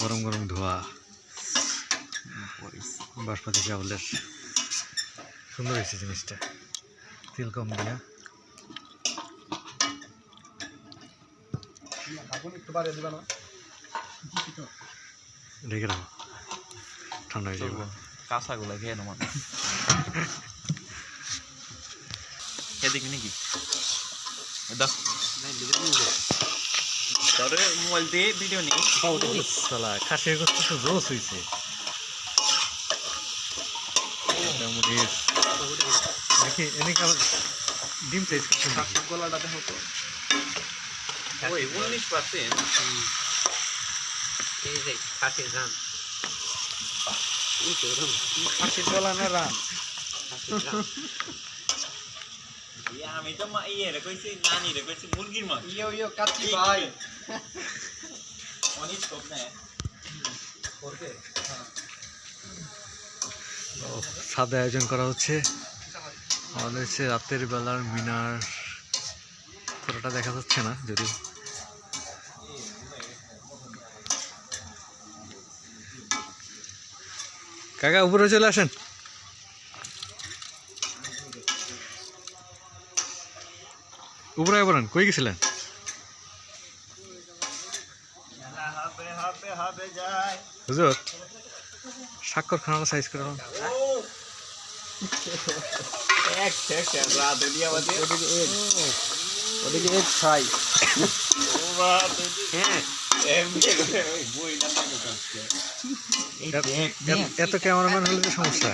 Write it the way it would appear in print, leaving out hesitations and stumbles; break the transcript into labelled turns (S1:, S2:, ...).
S1: গরম গরম ধোয়া বাসপাতি চাউলের সুন্দর হয়েছে জিনিসটা তেল কম দিয়া ঢেকে রাখো ঠান্ডা হয়ে যাবে
S2: কাঁচাগুলো খেয়ে নেব খেয়ে দেখবি নাকি তোর মোবাইল দিয়ে ভিডিও নেই
S1: সালা খাসির গোস্ত তো জোস হয়েছে দেখি এনেকে আবার ডিম সাইজ করছেন
S2: গলাটাতে হতো ওই 19%
S3: এই যে খাসির রান
S2: খাসির গলা না রান আমি তো ইয়ে রে কইছি নানি রে কইছি মুরগির মাংস
S3: ইয়ো কাচ্চি ভাই
S2: অনেক সব না করতে
S1: সাদা আয়োজন করা হচ্ছে আমাদের হচ্ছে রাতের বেলার মিনার পুরোটা দেখা যাচ্ছে না যদি কাকা উপরে চলে আসেন উপরে বলেন কই গেছিলেন হুজুর স্বাক্ষর খানাটা সাইজ করে এত ক্যামেরাম্যান হলে তো সমস্যা